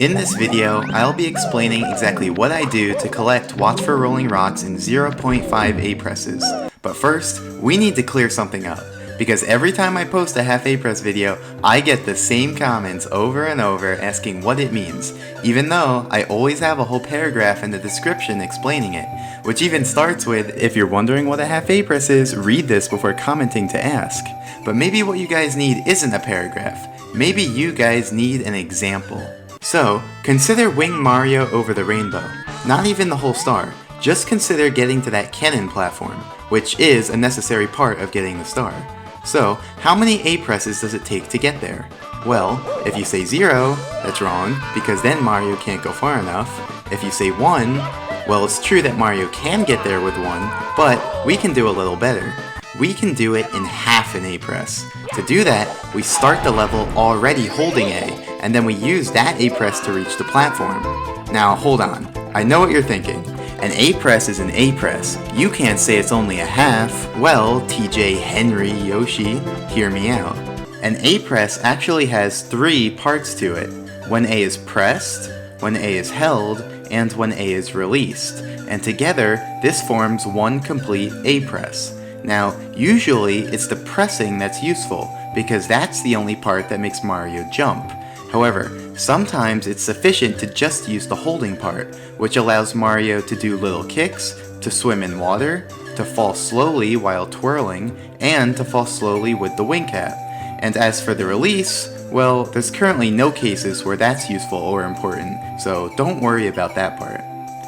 In this video, I'll be explaining exactly what I do to collect Watch for Rolling Rocks in 0.5 A-presses. But first, we need to clear something up, because every time I post a half A-press video, I get the same comments over and over asking what it means, even though I always have a whole paragraph in the description explaining it, which even starts with, if you're wondering what a half A-press is, read this before commenting to ask. But maybe what you guys need isn't a paragraph. Maybe you guys need an example. So, consider Wing Mario over the rainbow. Not even the whole star, just consider getting to that cannon platform, which is a necessary part of getting the star. So, how many A-presses does it take to get there? Well, if you say 0, that's wrong, because then Mario can't go far enough. If you say 1, well, it's true that Mario can get there with 1, but we can do a little better. We can do it in half an A-press. To do that, we start the level already holding A, and then we use that A-press to reach the platform. Now hold on, I know what you're thinking. An A-press is an A-press. You can't say it's only a half. Well, TJ, Henry, Yoshi, hear me out. An A-press actually has 3 parts to it. When A is pressed, when A is held, and when A is released. And together, this forms one complete A-press. Now, usually it's the pressing that's useful, because that's the only part that makes Mario jump. However, sometimes it's sufficient to just use the holding part, which allows Mario to do little kicks, to swim in water, to fall slowly while twirling, and to fall slowly with the wing cap. And as for the release, well, there's currently no cases where that's useful or important, so don't worry about that part.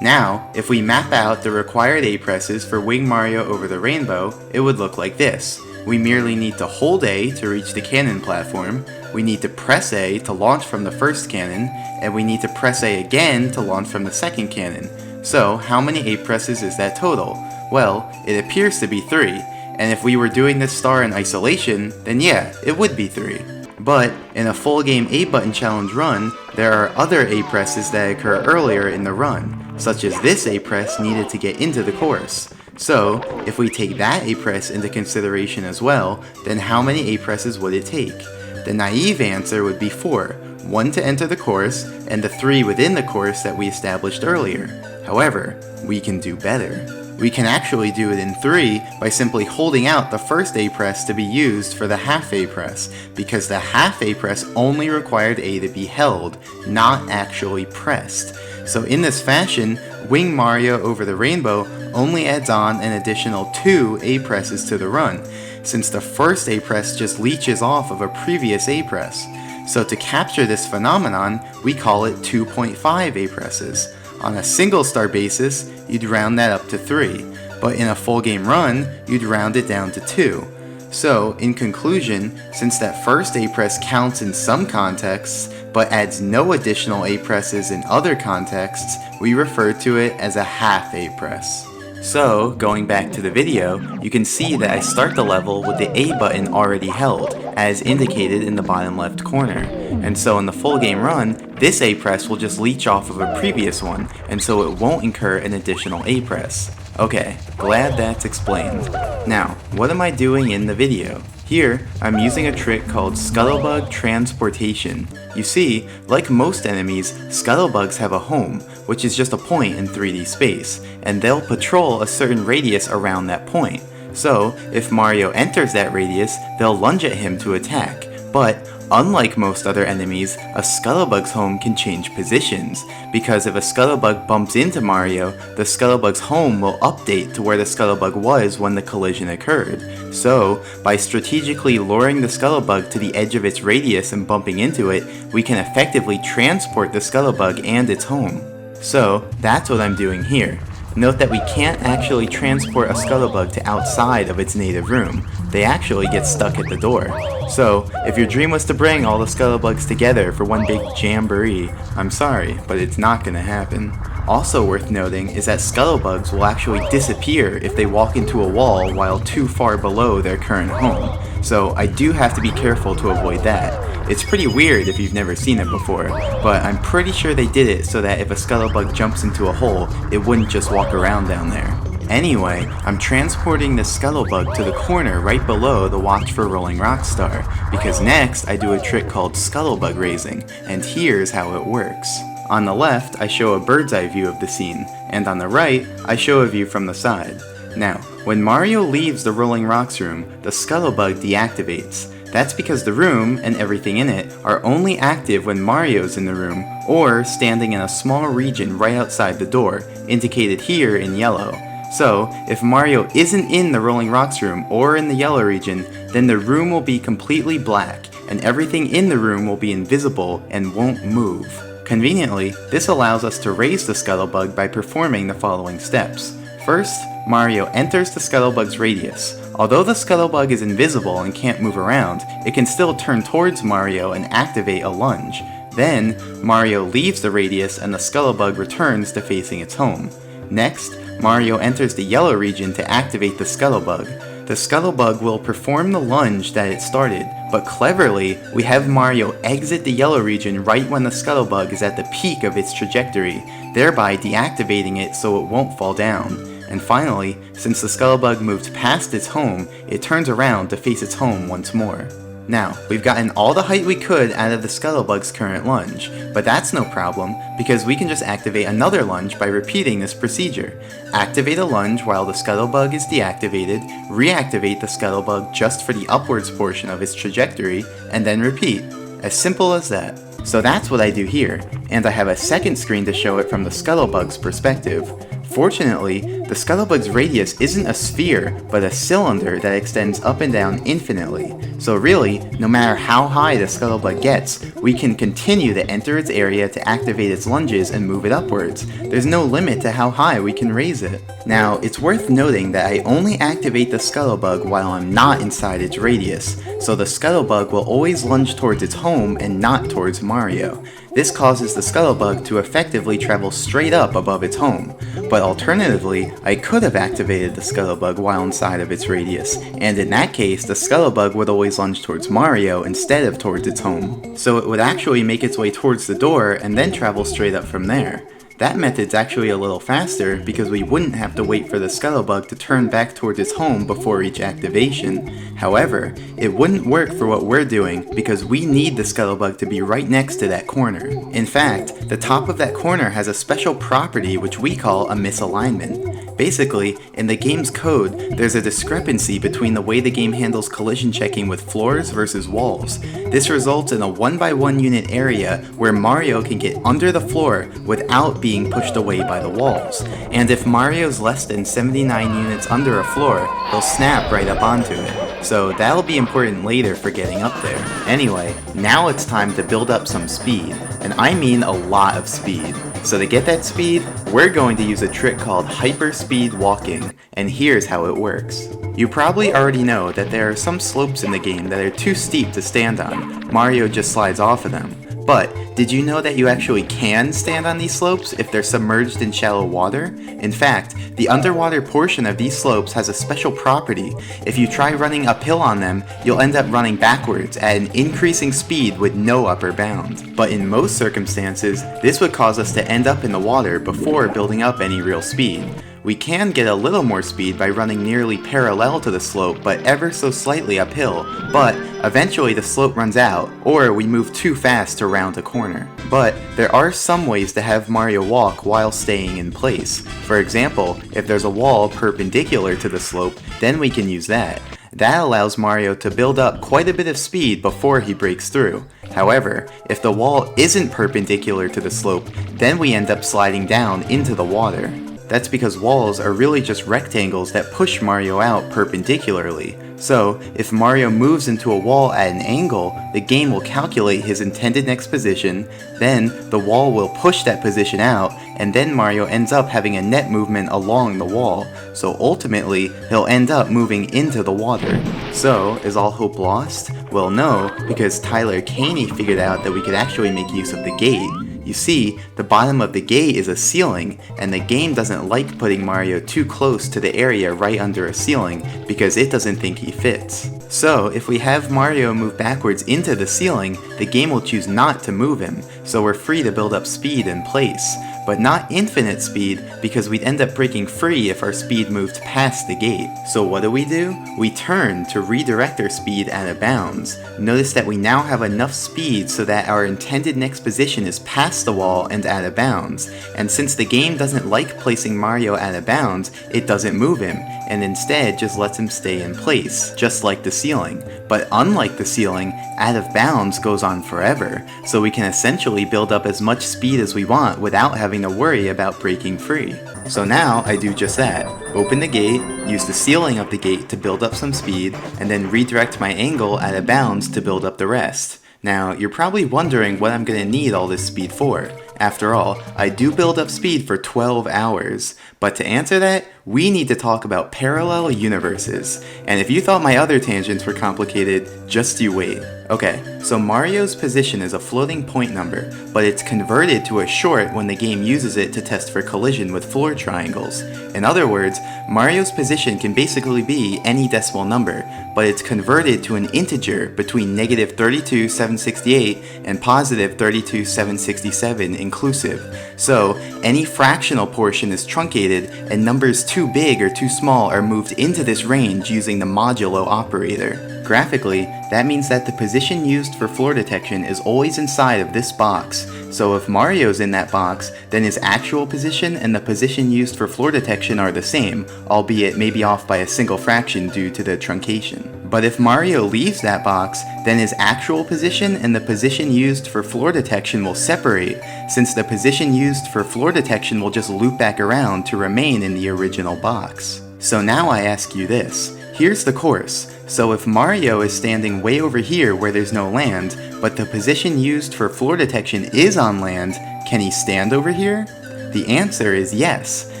Now, if we map out the required A-presses for Wing Mario over the rainbow, it would look like this. We merely need to hold A to reach the cannon platform, we need to press A to launch from the first cannon, and we need to press A again to launch from the second cannon. So, how many A-presses is that total? Well, it appears to be 3, and if we were doing this star in isolation, then yeah, it would be 3. But, in a full game A-button challenge run, there are other A-presses that occur earlier in the run, such as this A-press needed to get into the course. So, if we take that A-press into consideration as well, then how many A-presses would it take? The naive answer would be 4, 1 to enter the course, and the 3 within the course that we established earlier. However, we can do better. We can actually do it in 3 by simply holding out the first A-press to be used for the half A-press, because the half A-press only required A to be held, not actually pressed. So in this fashion, Wing Mario over the rainbow only adds on an additional 2 A-presses to the run, since the first A-press just leeches off of a previous A-press. So to capture this phenomenon, we call it 2.5 A-presses. On a single star basis, you'd round that up to 3, but in a full game run, you'd round it down to 2. So, in conclusion, since that first A-press counts in some contexts, but adds no additional A-presses in other contexts, we refer to it as a half A-press. So, going back to the video, you can see that I start the level with the A button already held, as indicated in the bottom left corner. And so in the full game run, this A-press will just leech off of a previous one, and so it won't incur an additional A-press. Okay, glad that's explained. Now, what am I doing in the video? Here, I'm using a trick called scuttlebug transportation. You see, like most enemies, scuttlebugs have a home, which is just a point in 3D space, and they'll patrol a certain radius around that point. So, if Mario enters that radius, they'll lunge at him to attack. But, unlike most other enemies, a scuttlebug's home can change positions, because if a scuttlebug bumps into Mario, the scuttlebug's home will update to where the scuttlebug was when the collision occurred. So, by strategically luring the scuttlebug to the edge of its radius and bumping into it, we can effectively transport the scuttlebug and its home. So, that's what I'm doing here. Note that we can't actually transport a scuttlebug to outside of its native room. They actually get stuck at the door. So, if your dream was to bring all the scuttlebugs together for one big jamboree, I'm sorry, but it's not gonna happen. Also worth noting is that scuttlebugs will actually disappear if they walk into a wall while too far below their current home. So I do have to be careful to avoid that. It's pretty weird if you've never seen it before, but I'm pretty sure they did it so that if a scuttlebug jumps into a hole, it wouldn't just walk around down there. Anyway, I'm transporting the scuttlebug to the corner right below the Watch for Rolling Rocks star, because next I do a trick called scuttlebug raising, and here's how it works. On the left, I show a bird's eye view of the scene, and on the right, I show a view from the side. Now, when Mario leaves the Rolling Rocks room, the scuttlebug deactivates. That's because the room, and everything in it, are only active when Mario's in the room, or standing in a small region right outside the door, indicated here in yellow. So, if Mario isn't in the Rolling Rocks room or in the yellow region, then the room will be completely black, and everything in the room will be invisible and won't move. Conveniently, this allows us to raise the scuttlebug by performing the following steps. First, Mario enters the scuttlebug's radius. Although the scuttlebug is invisible and can't move around, it can still turn towards Mario and activate a lunge. Then, Mario leaves the radius and the scuttlebug returns to facing its home. Next, Mario enters the yellow region to activate the scuttlebug. The scuttlebug will perform the lunge that it started, but cleverly, we have Mario exit the yellow region right when the scuttlebug is at the peak of its trajectory, thereby deactivating it so it won't fall down. And finally, since the scuttlebug moved past its home, it turns around to face its home once more. Now, we've gotten all the height we could out of the scuttlebug's current lunge, but that's no problem, because we can just activate another lunge by repeating this procedure. Activate a lunge while the scuttlebug is deactivated, reactivate the scuttlebug just for the upwards portion of its trajectory, and then repeat. As simple as that. So that's what I do here, and I have a second screen to show it from the scuttlebug's perspective. Fortunately, the scuttlebug's radius isn't a sphere, but a cylinder that extends up and down infinitely. So really, no matter how high the scuttlebug gets, we can continue to enter its area to activate its lunges and move it upwards. There's no limit to how high we can raise it. Now, it's worth noting that I only activate the scuttlebug while I'm not inside its radius, so the scuttlebug will always lunge towards its home and not towards Mario. This causes the scuttlebug to effectively travel straight up above its home, but alternatively, I could have activated the scuttlebug while inside of its radius, and in that case, the scuttlebug would always lunge towards Mario instead of towards its home. So it would actually make its way towards the door and then travel straight up from there. That method's actually a little faster because we wouldn't have to wait for the scuttlebug to turn back towards its home before each activation. However, it wouldn't work for what we're doing because we need the scuttlebug to be right next to that corner. In fact, the top of that corner has a special property which we call a misalignment. Basically, in the game's code, there's a discrepancy between the way the game handles collision checking with floors versus walls. This results in a 1x1 unit area where Mario can get under the floor without being pushed away by the walls. And if Mario's less than 79 units under a floor, he'll snap right up onto it. So that'll be important later for getting up there. Anyway, now it's time to build up some speed, and I mean a lot of speed. So to get that speed, we're going to use a trick called hyperspeed walking, and here's how it works. You probably already know that there are some slopes in the game that are too steep to stand on. Mario just slides off of them. But, did you know that you actually can stand on these slopes if they're submerged in shallow water? In fact, the underwater portion of these slopes has a special property. If you try running uphill on them, you'll end up running backwards at an increasing speed with no upper bound. But in most circumstances, this would cause us to end up in the water before building up any real speed. We can get a little more speed by running nearly parallel to the slope but ever so slightly uphill, but eventually the slope runs out, or we move too fast to round a corner. But there are some ways to have Mario walk while staying in place. For example, if there's a wall perpendicular to the slope, then we can use that. That allows Mario to build up quite a bit of speed before he breaks through. However, if the wall isn't perpendicular to the slope, then we end up sliding down into the water. That's because walls are really just rectangles that push Mario out perpendicularly. So, if Mario moves into a wall at an angle, the game will calculate his intended next position, then the wall will push that position out, and then Mario ends up having a net movement along the wall. So ultimately, he'll end up moving into the water. So, is all hope lost? Well, no, because Tyler Caney figured out that we could actually make use of the gate. You see, the bottom of the gate is a ceiling, and the game doesn't like putting Mario too close to the area right under a ceiling because it doesn't think he fits. So, if we have Mario move backwards into the ceiling, the game will choose not to move him, so we're free to build up speed in place. but not infinite speed because we'd end up breaking free if our speed moved past the gate. So what do? We turn to redirect our speed out of bounds. Notice that we now have enough speed so that our intended next position is past the wall and out of bounds, and since the game doesn't like placing Mario out of bounds, it doesn't move him, and instead just lets him stay in place, just like the ceiling. But unlike the ceiling, out of bounds goes on forever, so we can essentially build up as much speed as we want without having to worry about breaking free. So now I do just that. Open the gate, use the ceiling of the gate to build up some speed, and then redirect my angle out of bounds to build up the rest. Now, you're probably wondering what I'm gonna need all this speed for. After all, I do build up speed for 12 hours, but to answer that, we need to talk about parallel universes. And if you thought my other tangents were complicated, just you wait. Okay, so Mario's position is a floating point number, but it's converted to a short when the game uses it to test for collision with floor triangles. In other words, Mario's position can basically be any decimal number, but it's converted to an integer between negative 32,768 and positive 32,767 inclusive. So, any fractional portion is truncated, and numbers too big or too small are moved into this range using the modulo operator. Graphically, that means that the position used for floor detection is always inside of this box, so if Mario's in that box, then his actual position and the position used for floor detection are the same, albeit maybe off by a single fraction due to the truncation. But if Mario leaves that box, then his actual position and the position used for floor detection will separate, since the position used for floor detection will just loop back around to remain in the original box. So now I ask you this. Here's the course. So if Mario is standing way over here where there's no land, but the position used for floor detection is on land, can he stand over here? The answer is yes.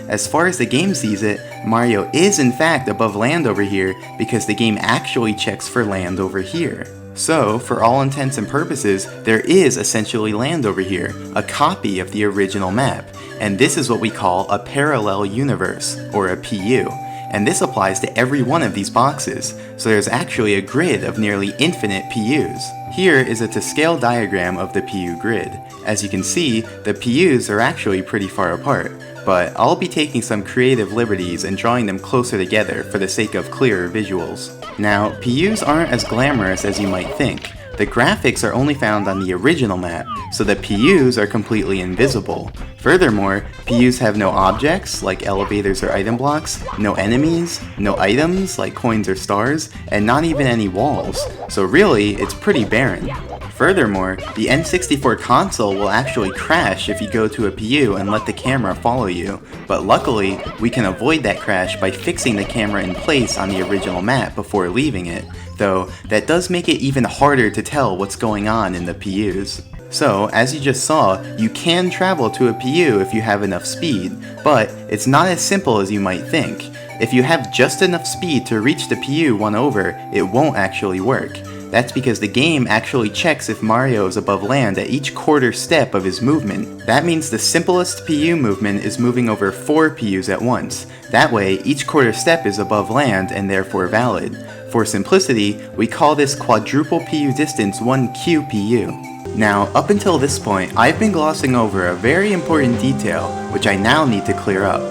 As far as the game sees it, Mario is in fact above land over here because the game actually checks for land over here. So, for all intents and purposes, there is essentially land over here, a copy of the original map, and this is what we call a parallel universe, or a PU. And this applies to every one of these boxes, so there's actually a grid of nearly infinite PUs. Here is a to-scale diagram of the PU grid. As you can see, the PUs are actually pretty far apart, but I'll be taking some creative liberties and drawing them closer together for the sake of clearer visuals. Now, PUs aren't as glamorous as you might think. The graphics are only found on the original map, so the PUs are completely invisible. Furthermore, PUs have no objects, like elevators or item blocks, no enemies, no items, like coins or stars, and not even any walls. So really, it's pretty barren. Furthermore, the N64 console will actually crash if you go to a PU and let the camera follow you, but luckily, we can avoid that crash by fixing the camera in place on the original map before leaving it, though that does make it even harder to tell what's going on in the PUs. So, as you just saw, you can travel to a PU if you have enough speed, but it's not as simple as you might think. If you have just enough speed to reach the PU one over, it won't actually work. That's because the game actually checks if Mario is above land at each quarter step of his movement. That means the simplest PU movement is moving over 4 PUs at once. That way, each quarter step is above land and therefore valid. For simplicity, we call this quadruple PU distance 1 QPU. Now, up until this point, I've been glossing over a very important detail, which I now need to clear up.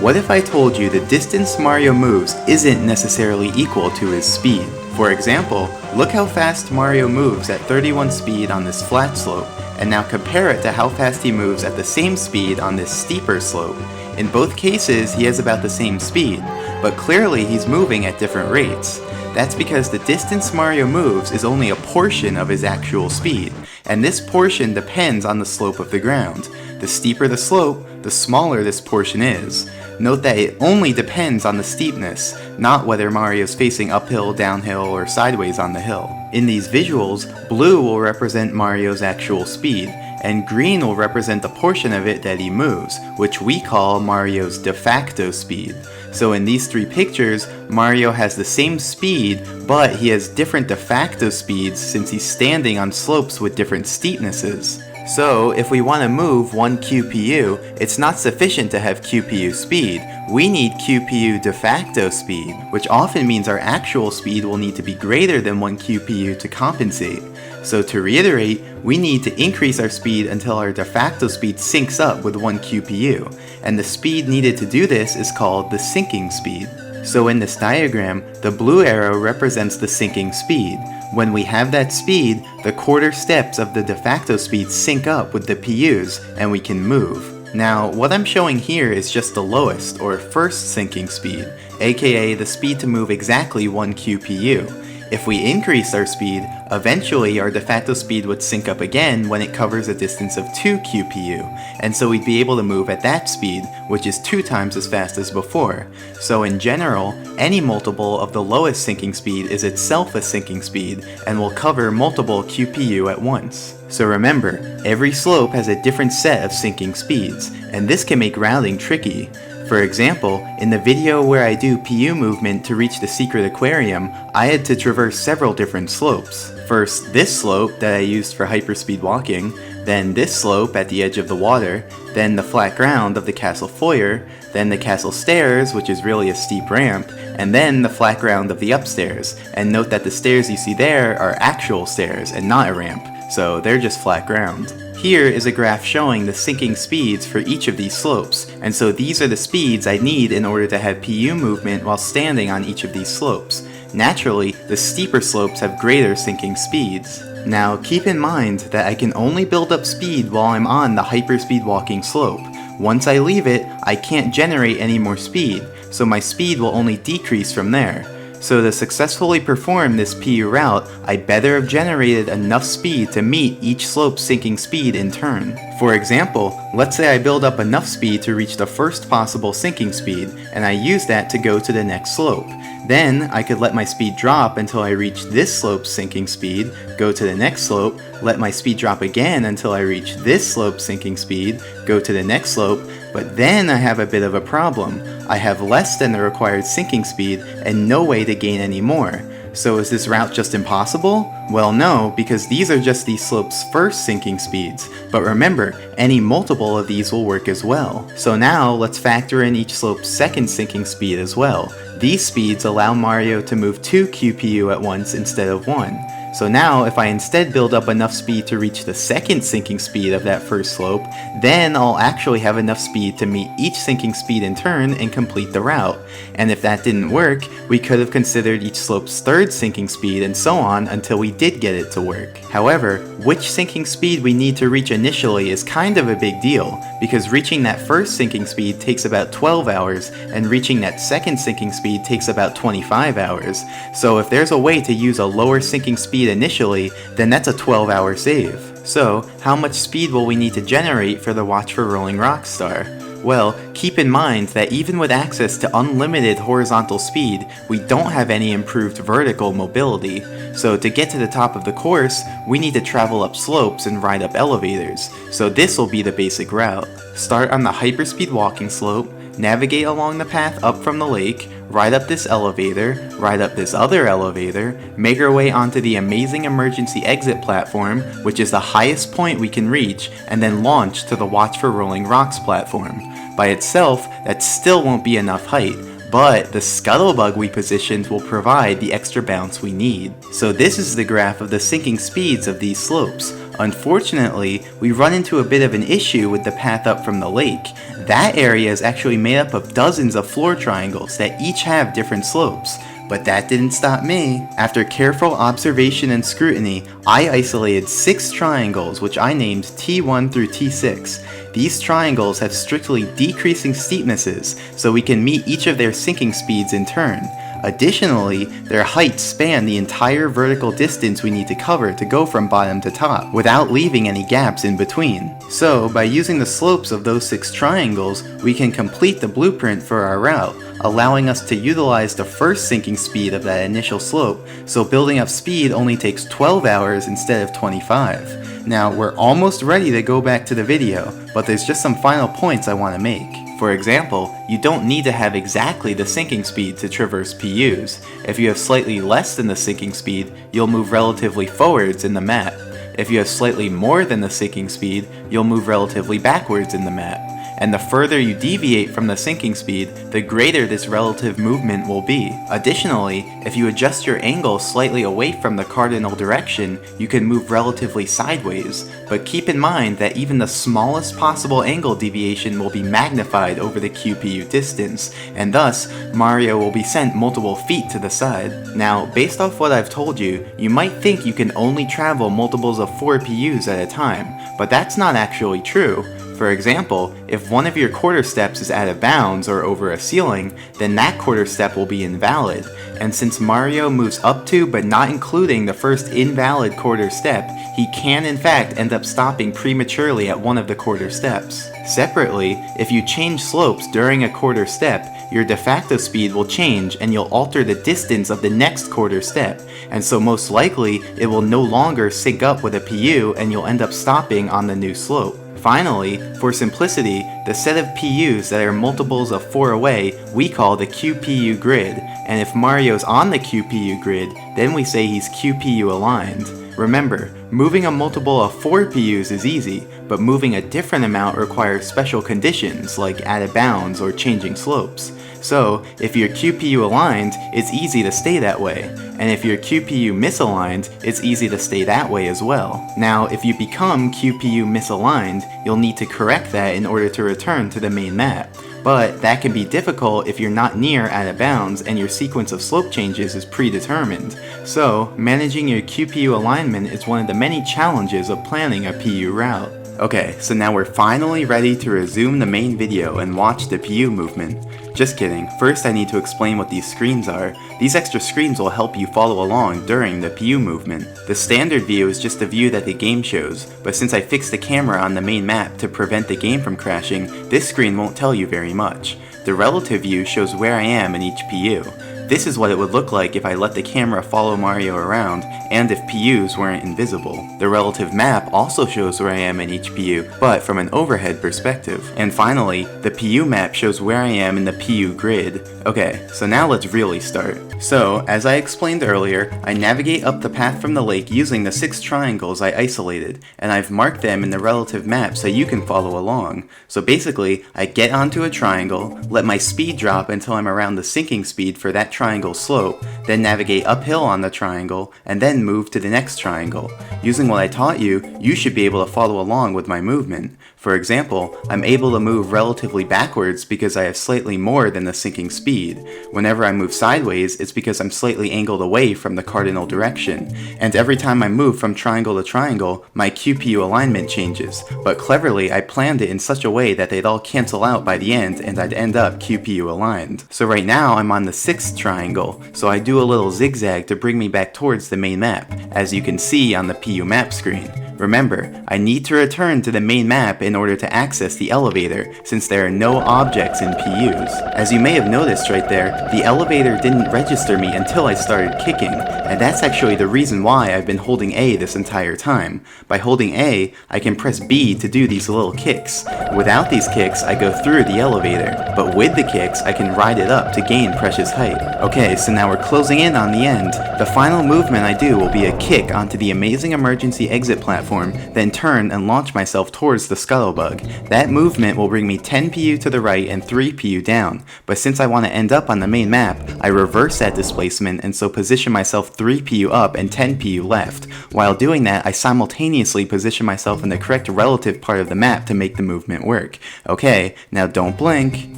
What if I told you the distance Mario moves isn't necessarily equal to his speed? For example, look how fast Mario moves at 31 speed on this flat slope, and now compare it to how fast he moves at the same speed on this steeper slope. In both cases, he has about the same speed, but clearly he's moving at different rates. That's because the distance Mario moves is only a portion of his actual speed, and this portion depends on the slope of the ground. The steeper the slope, the smaller this portion is. Note that it only depends on the steepness, not whether Mario's facing uphill, downhill, or sideways on the hill. In these visuals, blue will represent Mario's actual speed, and green will represent the portion of it that he moves, which we call Mario's de facto speed. So in these 3 pictures, Mario has the same speed, but he has different de facto speeds since he's standing on slopes with different steepnesses. So if we want to move 1 QPU, it's not sufficient to have QPU speed. We need QPU de facto speed, which often means our actual speed will need to be greater than 1 QPU to compensate. So to reiterate, we need to increase our speed until our de facto speed syncs up with 1 QPU, and the speed needed to do this is called the syncing speed. So in this diagram, the blue arrow represents the syncing speed. When we have that speed, the quarter steps of the de facto speed sync up with the PUs, and we can move. Now, what I'm showing here is just the lowest, or first syncing speed, aka the speed to move exactly 1 QPU. If we increase our speed, eventually our de facto speed would sync up again when it covers a distance of 2 QPU, and so we'd be able to move at that speed, which is 2 times as fast as before. So in general, any multiple of the lowest syncing speed is itself a syncing speed, and will cover multiple QPU at once. So remember, every slope has a different set of syncing speeds, and this can make routing tricky. For example, in the video where I do PU movement to reach the secret aquarium, I had to traverse several different slopes. First, this slope that I used for hyperspeed walking, then this slope at the edge of the water, then the flat ground of the castle foyer, then the castle stairs, which is really a steep ramp, and then the flat ground of the upstairs. And note that the stairs you see there are actual stairs and not a ramp, so they're just flat ground. Here is a graph showing the syncing speeds for each of these slopes, and so these are the speeds I need in order to have PU movement while standing on each of these slopes. Naturally, the steeper slopes have greater syncing speeds. Now keep in mind that I can only build up speed while I'm on the hyperspeed walking slope. Once I leave it, I can't generate any more speed, so my speed will only decrease from there. So to successfully perform this PU route, I better have generated enough speed to meet each slope's syncing speed in turn. For example, let's say I build up enough speed to reach the first possible syncing speed, and I use that to go to the next slope. Then I could let my speed drop until I reach this slope's syncing speed, go to the next slope, let my speed drop again until I reach this slope's syncing speed, go to the next slope, but then I have a bit of a problem. I have less than the required syncing speed and no way to gain any more. So is this route just impossible? Well no, because these are just these slopes' first syncing speeds, but remember, any multiple of these will work as well. So now let's factor in each slope's second syncing speed as well. These speeds allow Mario to move 2 QPU at once instead of 1. So now if I instead build up enough speed to reach the second syncing speed of that first slope, then I'll actually have enough speed to meet each syncing speed in turn and complete the route. And if that didn't work, we could have considered each slope's third syncing speed and so on until we did get it to work. However, which syncing speed we need to reach initially is kind of a big deal, because reaching that first syncing speed takes about 12 hours, and reaching that second syncing speed takes about 25 hours. So if there's a way to use a lower syncing speed initially, then that's a 12-hour save. So, how much speed will we need to generate for the Watch for Rolling Rocks star? Well, keep in mind that even with access to unlimited horizontal speed, we don't have any improved vertical mobility. So to get to the top of the course, we need to travel up slopes and ride up elevators. So this will be the basic route. Start on the hyperspeed walking slope, navigate along the path up from the lake, ride up this elevator, ride up this other elevator, make our way onto the amazing emergency exit platform, which is the highest point we can reach, and then launch to the Watch for Rolling Rocks platform. By itself, that still won't be enough height, but the scuttlebug we positioned will provide the extra bounce we need. So this is the graph of the syncing speeds of these slopes. Unfortunately, we run into a bit of an issue with the path up from the lake. That area is actually made up of dozens of floor triangles that each have different slopes. But that didn't stop me. After careful observation and scrutiny, I isolated 6 triangles which I named T1 through T6. These triangles have strictly decreasing steepnesses, so we can meet each of their syncing speeds in turn. Additionally, their heights span the entire vertical distance we need to cover to go from bottom to top, without leaving any gaps in between. So, by using the slopes of those 6 triangles, we can complete the blueprint for our route, allowing us to utilize the first syncing speed of that initial slope, so building up speed only takes 12 hours instead of 25. Now, we're almost ready to go back to the video, but there's just some final points I want to make. For example, you don't need to have exactly the syncing speed to traverse PUs. If you have slightly less than the syncing speed, you'll move relatively forwards in the map. If you have slightly more than the sinking speed, you'll move relatively backwards in the map. And the further you deviate from the sinking speed, the greater this relative movement will be. Additionally, if you adjust your angle slightly away from the cardinal direction, you can move relatively sideways. But keep in mind that even the smallest possible angle deviation will be magnified over the QPU distance, and thus, Mario will be sent multiple feet to the side. Now, based off what I've told you, you might think you can only travel multiples of 4 PUs at a time, but that's not actually true. For example, if one of your quarter steps is out of bounds or over a ceiling, then that quarter step will be invalid, and since Mario moves up to but not including the first invalid quarter step, he can in fact end up stopping prematurely at one of the quarter steps. Separately, if you change slopes during a quarter step, your de facto speed will change and you'll alter the distance of the next quarter step, and so most likely it will no longer sync up with a PU and you'll end up stopping on the new slope. Finally, for simplicity, the set of PUs that are multiples of 4 away we call the QPU grid, and if Mario's on the QPU grid, then we say he's QPU aligned. Remember, moving a multiple of 4 PUs is easy, but moving a different amount requires special conditions like out of bounds or changing slopes. So, if you're QPU aligned, it's easy to stay that way, and if you're QPU misaligned, it's easy to stay that way as well. Now, if you become QPU misaligned, you'll need to correct that in order to return to the main map. But that can be difficult if you're not near out of bounds and your sequence of slope changes is predetermined. So, managing your QPU alignment is one of the many challenges of planning a PU route. Okay, so now we're finally ready to resume the main video and watch the PU movement. Just kidding, first I need to explain what these screens are. These extra screens will help you follow along during the PU movement. The standard view is just the view that the game shows, but since I fixed the camera on the main map to prevent the game from crashing, this screen won't tell you very much. The relative view shows where I am in each PU. This is what it would look like if I let the camera follow Mario around, and if PUs weren't invisible. The relative map also shows where I am in each PU, but from an overhead perspective. And finally, the PU map shows where I am in the PU grid. Okay, so now let's really start. So, as I explained earlier, I navigate up the path from the lake using the 6 triangles I isolated, and I've marked them in the relative map so you can follow along. So basically, I get onto a triangle, let my speed drop until I'm around the sinking speed for that triangle slope, then navigate uphill on the triangle, and then move to the next triangle. Using what I taught you, you should be able to follow along with my movement. For example, I'm able to move relatively backwards because I have slightly more than the sinking speed. Whenever I move sideways, it's because I'm slightly angled away from the cardinal direction. And every time I move from triangle to triangle, my QPU alignment changes. But cleverly, I planned it in such a way that they'd all cancel out by the end and I'd end up QPU aligned. So right now, I'm on the 6th triangle, so I do a little zigzag to bring me back towards the main map, as you can see on the PU map screen. Remember, I need to return to the main map in order to access the elevator, since there are no objects in PUs. As you may have noticed right there, the elevator didn't register me until I started kicking, and that's actually the reason why I've been holding A this entire time. By holding A, I can press B to do these little kicks. Without these kicks, I go through the elevator, but with the kicks, I can ride it up to gain precious height. Okay, so now we're closing in on the end. The final movement I do will be a kick onto the amazing emergency exit platform, then turn and launch myself towards the scuttlebug. That movement will bring me 10 PU to the right and 3 PU down, but since I want to end up on the main map, I reverse that displacement and so position myself 3 PU up and 10 PU left. While doing that, I simultaneously position myself in the correct relative part of the map to make the movement work. Okay, now don't blink.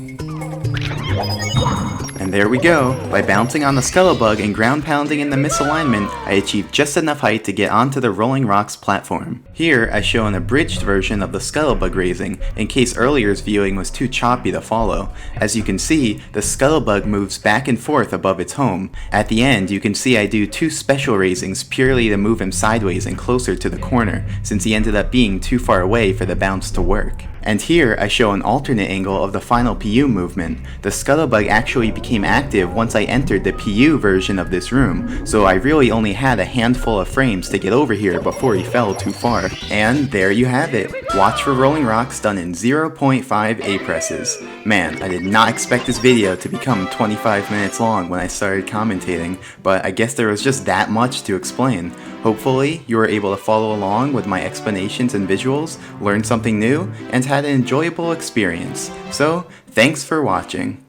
And there we go. By bouncing on the scuttlebug and ground pounding in the misalignment, I achieved just enough height to get onto the Rolling Rocks platform. Here, I show an abridged version of the scuttlebug raising, in case earlier's viewing was too choppy to follow. As you can see, the scuttlebug moves back and forth above its home. At the end, you can see I do 2 special raisings purely to move him sideways and closer to the corner, since he ended up being too far away for the bounce to work. And here I show an alternate angle of the final PU movement. The scuttlebug actually became active once I entered the PU version of this room, so I really only had a handful of frames to get over here before he fell too far. And there you have it. Watch for rolling rocks done in 0.5 A presses. Man, I did not expect this video to become 25 minutes long when I started commentating, but I guess there was just that much to explain. Hopefully, you were able to follow along with my explanations and visuals, learn something new, and had an enjoyable experience. So, thanks for watching.